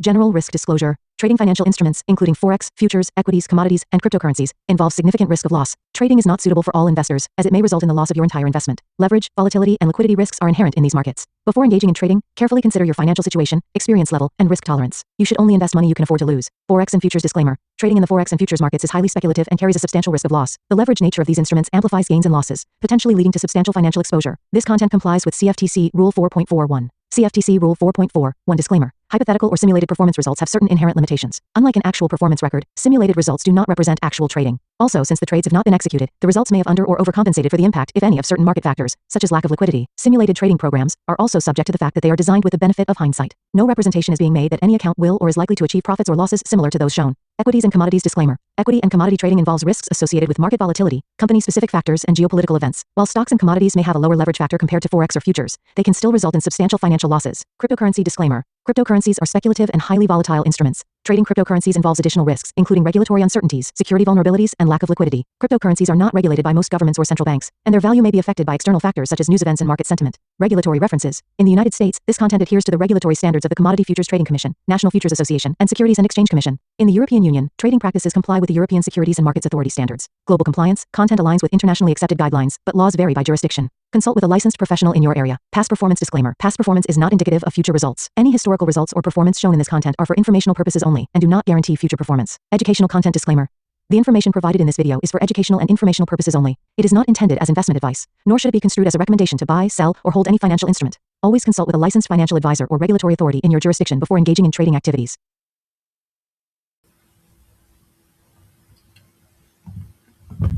General risk disclosure. Trading financial instruments, including forex, futures, equities, commodities, and cryptocurrencies, involves significant risk of loss. Trading is not suitable for all investors, as it may result in the loss of your entire investment. Leverage, volatility, and liquidity risks are inherent in these markets. Before engaging in trading, carefully consider your financial situation, experience level, and risk tolerance. You should only invest money you can afford to lose. Forex and futures disclaimer. Trading in the forex and futures markets is highly speculative and carries a substantial risk of loss. The leverage nature of these instruments amplifies gains and losses, potentially leading to substantial financial exposure. This content complies with CFTC Rule 4.41. CFTC Rule 4.41 disclaimer. Hypothetical or simulated performance results have certain inherent limitations. Unlike an actual performance record, simulated results do not represent actual trading. Also, since the trades have not been executed, the results may have under or overcompensated for the impact, if any, of certain market factors, such as lack of liquidity. Simulated trading programs are also subject to the fact that they are designed with the benefit of hindsight. No representation is being made that any account will or is likely to achieve profits or losses similar to those shown. Equities and commodities disclaimer. Equity and commodity trading involves risks associated with market volatility, company-specific factors, and geopolitical events. While stocks and commodities may have a lower leverage factor compared to forex or futures, they can still result in substantial financial losses. Cryptocurrency disclaimer. Cryptocurrencies are speculative and highly volatile instruments. Trading cryptocurrencies involves additional risks, including regulatory uncertainties, security vulnerabilities, and lack of liquidity. Cryptocurrencies are not regulated by most governments or central banks, and their value may be affected by external factors such as news events and market sentiment. Regulatory references. In the United States, this content adheres to the regulatory standards of the Commodity Futures Trading Commission, National Futures Association, and Securities and Exchange Commission. In the European Union, trading practices comply with the European Securities and Markets Authority standards. Global compliance, content aligns with internationally accepted guidelines, but laws vary by jurisdiction. Consult with a licensed professional in your area. Past performance disclaimer. Past performance is not indicative of future results. Any historical results or performance shown in this content are for informational purposes only and do not guarantee future performance. Educational content disclaimer. The information provided in this video is for educational and informational purposes only. It is not intended as investment advice, nor should it be construed as a recommendation to buy, sell, or hold any financial instrument. Always consult with a licensed financial advisor or regulatory authority in your jurisdiction before engaging in trading activities.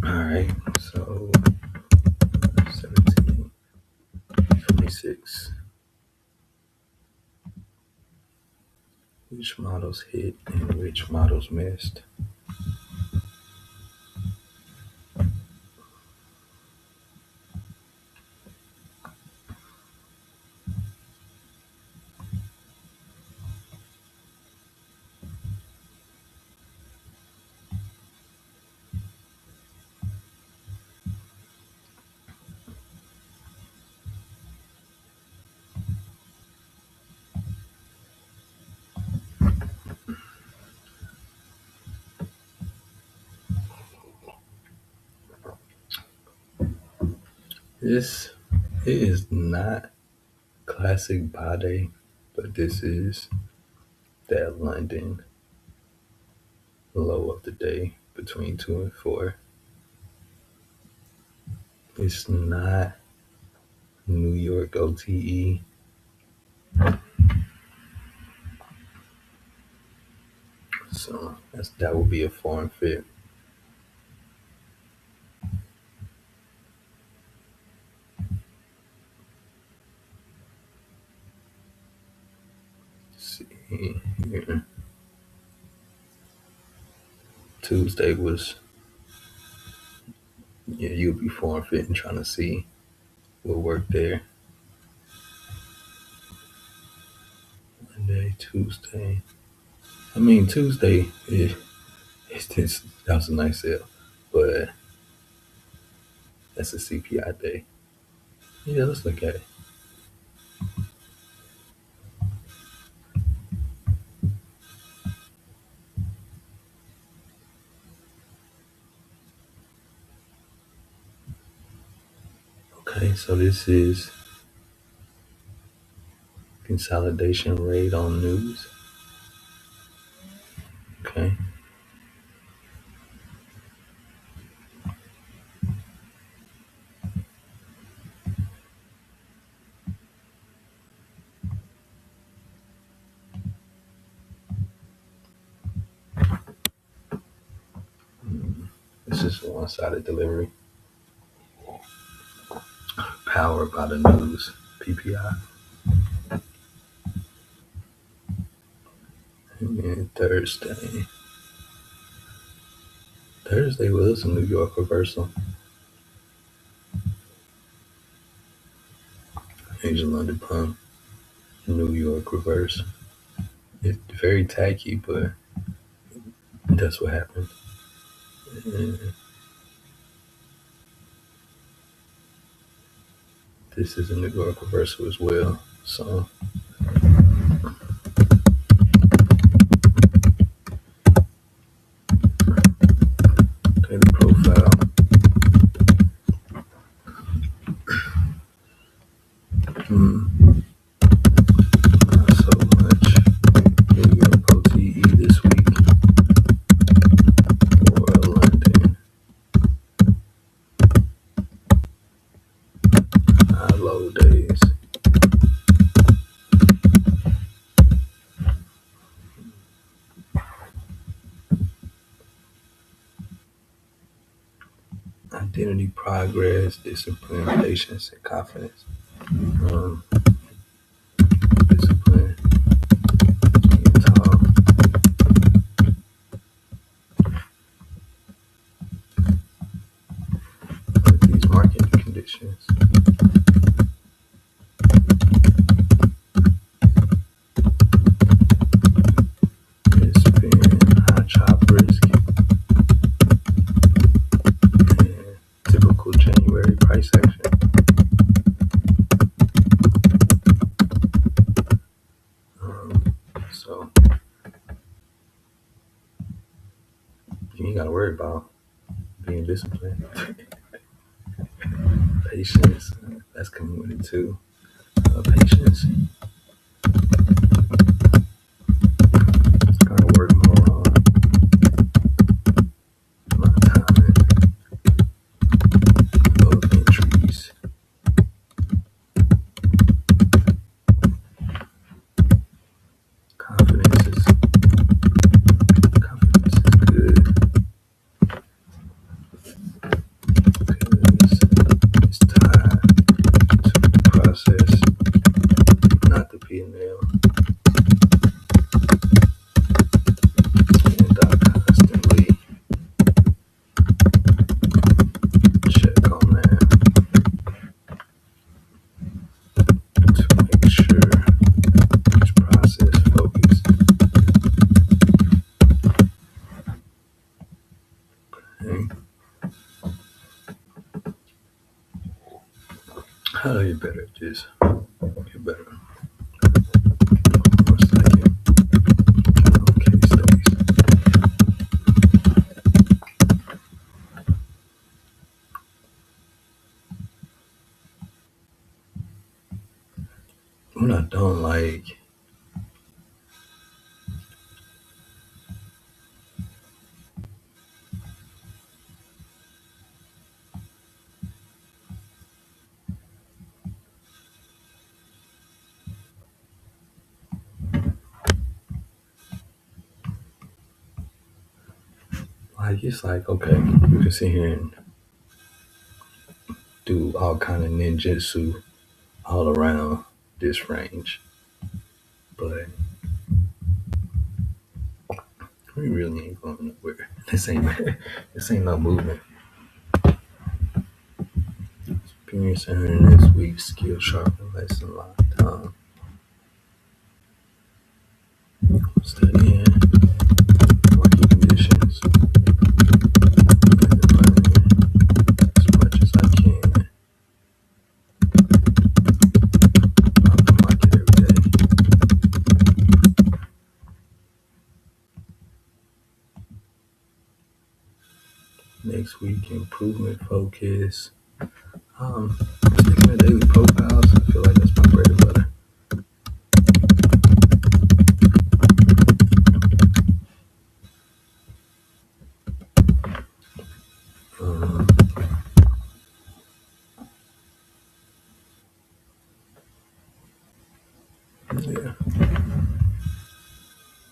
Alright, so 1726. Which models hit and which models missed? This is not classic buy day, but this is that London low of the day between 2 and 4. It's not New York OTE. So that would be a foreign fit. See here. Tuesday was, you'll be foreign fit and trying to see what worked there. Monday, Tuesday. I mean, Tuesday, that was a nice sale, but that's a CPI day. Yeah, let's look at it. Okay, so this is consolidation rate on news. Okay. This is a one-sided delivery. Powered by the news, PPI. And then Thursday was a New York reversal. Asian London pump, New York reverse. It's very tacky, but that's what happened. And this is a New York reversal as well. So high low days. Identity, progress, discipline, patience, and confidence. Um, Discipline, being tall, with these market conditions. It's been high chop risk and typical January price action. So you ain't got to worry about being disciplined. Patience, that's coming with it too. Patience, gotta work more on my timing, low entries. Confidence is confidence is good because it's tied to the process, not the P&L. And I constantly check on that to make sure it's process focused. Okay? How do you better at this? Get better. 1 second. Okay, studies. What I don't like it's like okay, you can sit here and do all kind of ninjutsu all around this range, but we really ain't going nowhere. This ain't no movement. Experience earning this week, skill sharpen, lesson locked down. Studying working conditions and learning as much as I can about the market every day. Next week, improvement focus. Sticking to daily profiles. I feel like that's my bread and butter. Um, yeah,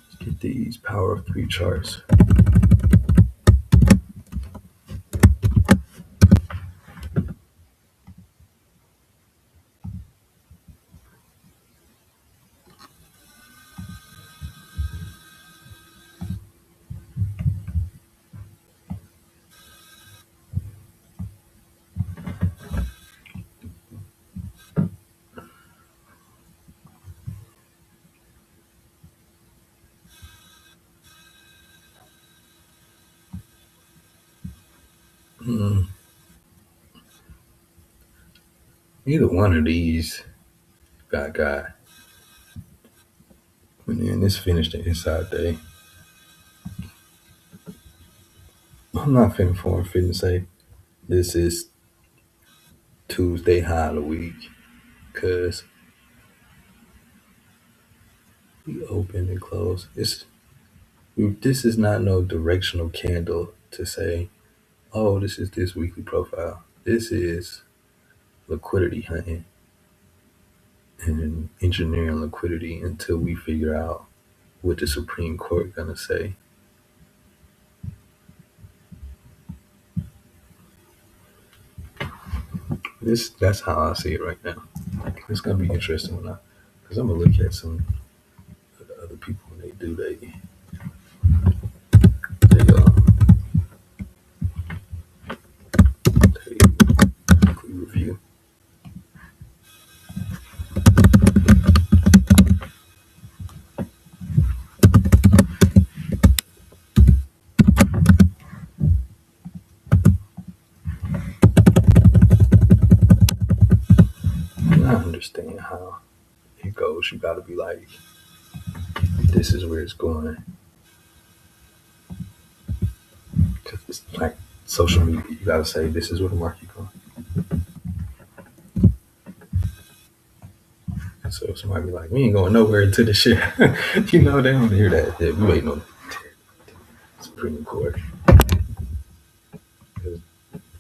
let's get these power of three charts. Mm, Either one of these got. And then this finished the inside day. I'm not finna form fit and say this is Tuesday high of the week because we open and close. This is not no directional candle to say, oh, this is this weekly profile. This is liquidity hunting and engineering liquidity until we figure out what the Supreme Court gonna say. That's how I see it right now. It's gonna be interesting because I'm gonna look at some of the other people when they do they weekly review. And I understand how it goes. You gotta be like, this is where it's going. Because it's like social media. You gotta say, this is where the market going. So if somebody be like, we ain't going nowhere until the shit, they don't hear that. Yeah, we waiting on the Supreme Court. Because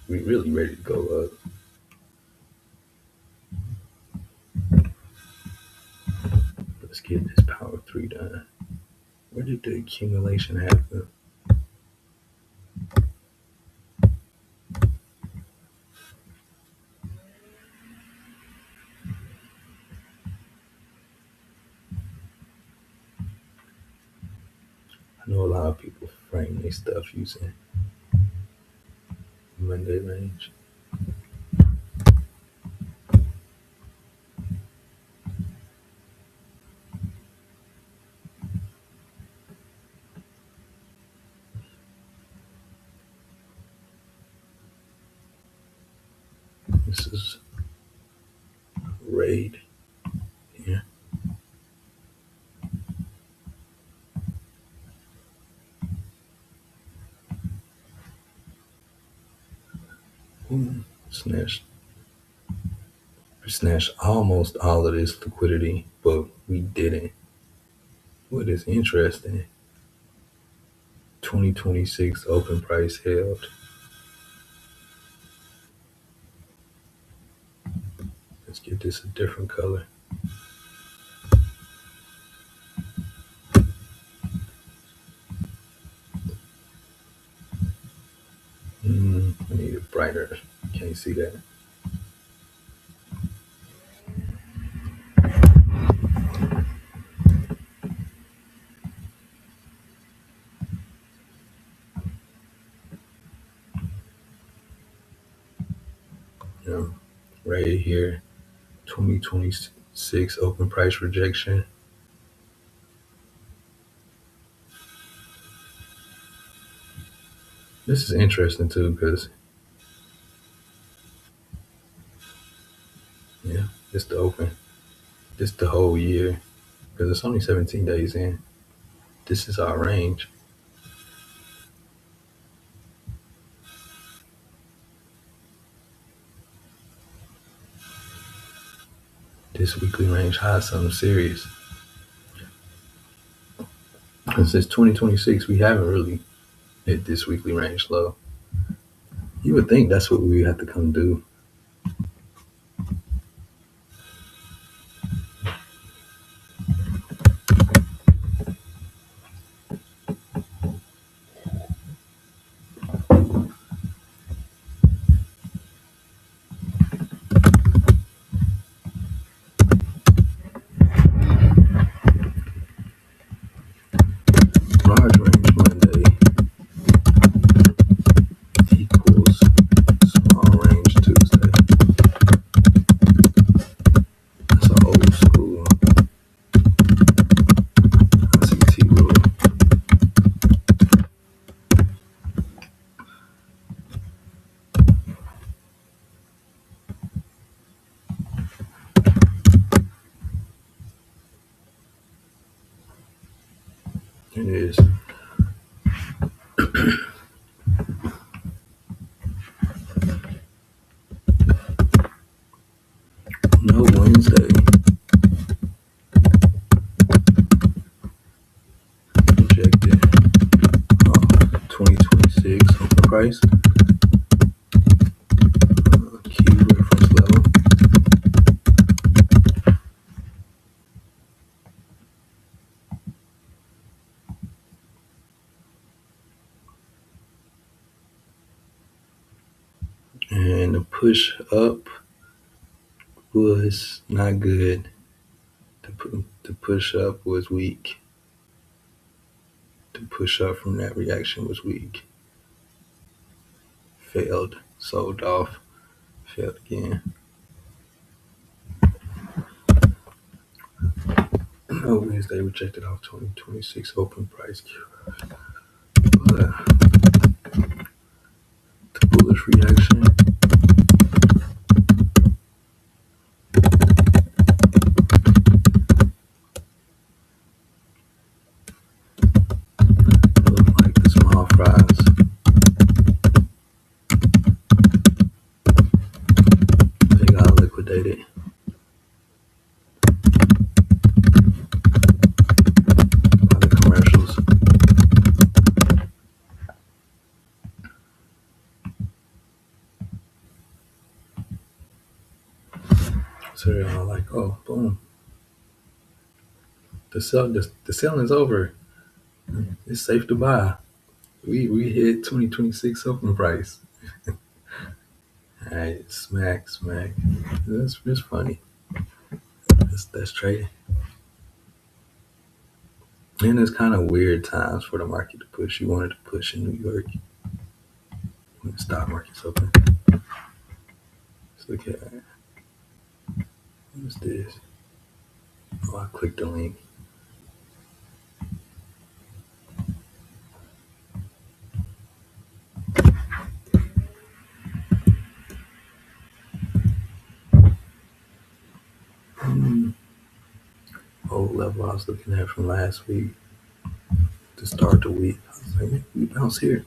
we really ready to go up. Let's get this power 3 done. Where did the accumulation happen? I know a lot of people frame their stuff using Monday range. This is raid here. Snatched almost all of this liquidity, but we didn't. What is interesting, 2026 open price held. Let's get this a different color. I need it brighter. Can't see that. Right here, 2026 open price rejection. This is interesting too because, it's the open. This the whole year because it's only 17 days in. This is our range. This weekly range high is something serious. And since 2026, we haven't really hit this weekly range low. You would think that's what we have to come do. Large range Monday equals small range Tuesday. That's an old school ICT rule. It is. No Wednesday. Projected 2026 open price. Key reference level. push up was not good. The push up was weak. The push up from that reaction was weak. Failed. Sold off. Failed again. No Wednesday rejected off 2026 open price. But the bullish reaction. Look like the small fries. They got liquidated. By the commercials. So they're all like, oh, boom. The selling's over. It's safe to buy. We hit 2026 open price. Alright, smack. That's funny. That's trading. And it's kind of weird times for the market to push. You wanted to push in New York when the stock market's open. Let's look at what's this? Oh, I clicked the link. Old level I was looking at from last week to start the week. I was like, maybe we bounce here.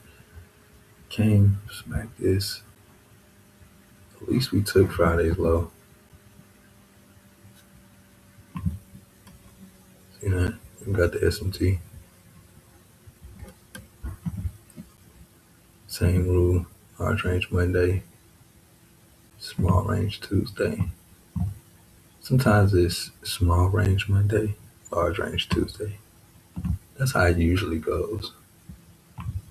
Came, smacked this. At least we took Friday's low. See that? We got the S&T. Same rule. Large range Monday. Small range Tuesday. Sometimes it's small range Monday, large range Tuesday. That's how it usually goes.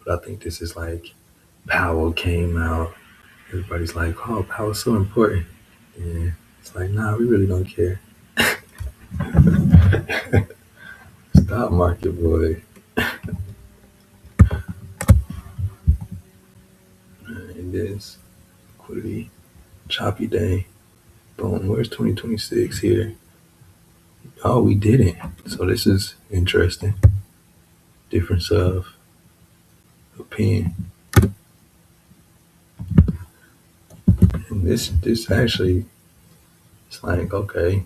But I think this is like Powell came out. Everybody's like, oh, Powell's so important. Yeah. It's like, nah, we really don't care. Stock market, boy. And this liquidity, choppy day. Boom, where's 2026 here? Oh, we didn't. So this is interesting. Difference of opinion. And this actually, it's like, okay,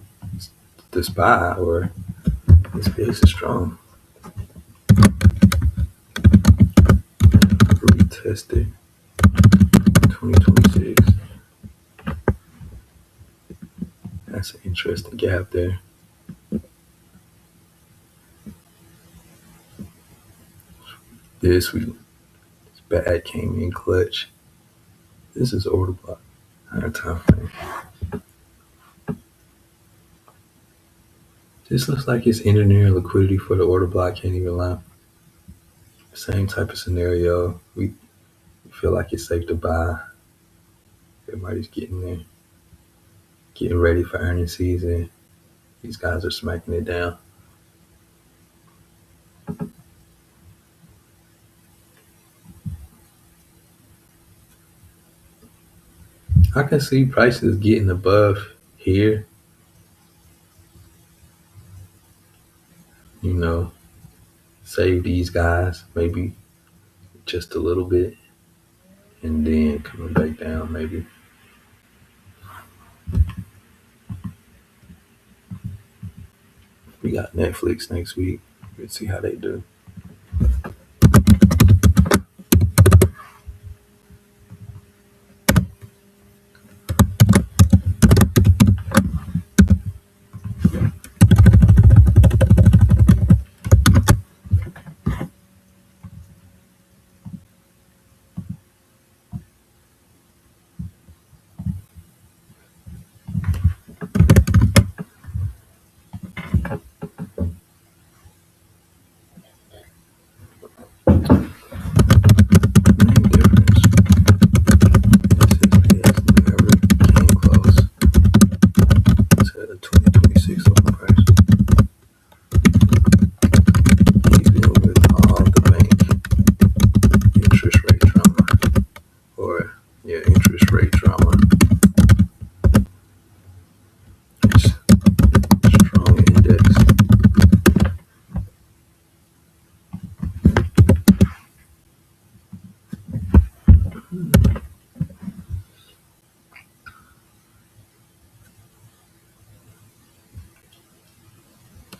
the SPY or this base is strong. Retested 2026. That's an interesting gap there. This bad came in clutch. This is order block. Higher time frame. This looks like it's engineering liquidity for the order block. Can't even lie. Same type of scenario. We feel like it's safe to buy. Everybody's getting there, getting ready for earnings season. These guys are smacking it down. I can see prices getting above here. You know, save these guys maybe just a little bit, and then coming back down maybe. We got Netflix next week. Let's see how they do.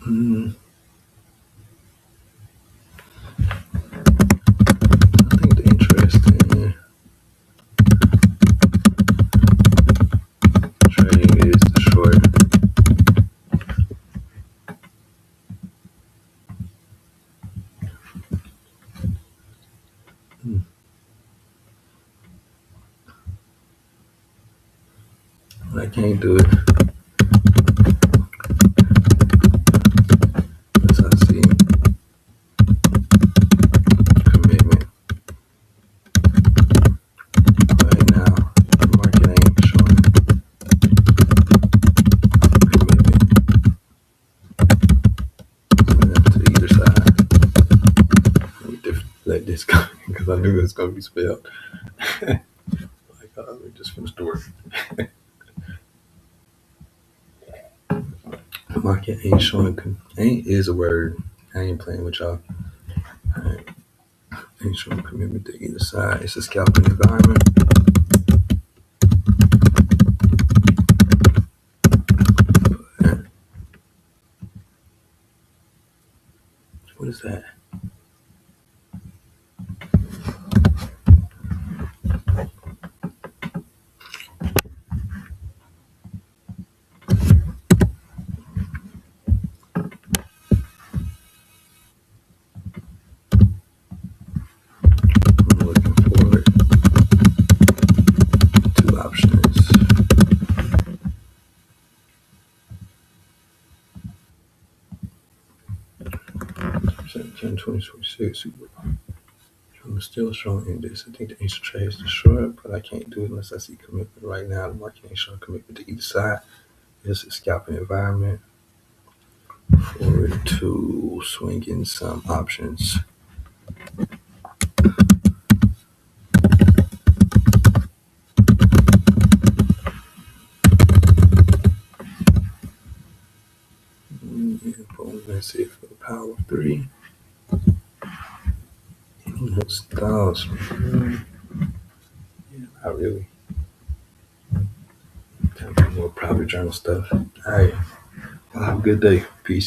Mm, I think the interesting trading is the short. I can't do it unless I see commitment. Right now, the market ain't showing commitment to either side. Let me let this go because I knew it was going to be spelled. Like, we just finished the work. The market ain't showing. Ain't is a word. I ain't playing with y'all. Ain't showing commitment to either side. It's a scalping environment. What is that? I'm looking forward to options. 2026 Super Bowl. I'm still showing in this. I think the ace of trades is short, but I can't do it unless I see commitment right now. The market ain't showing commitment to either side. It's a scalping environment. Forward to swinging some options. Let's see for the power of three. No styles. Yeah, not really. Time for more private journal stuff. All right. Well, have a good day. Peace.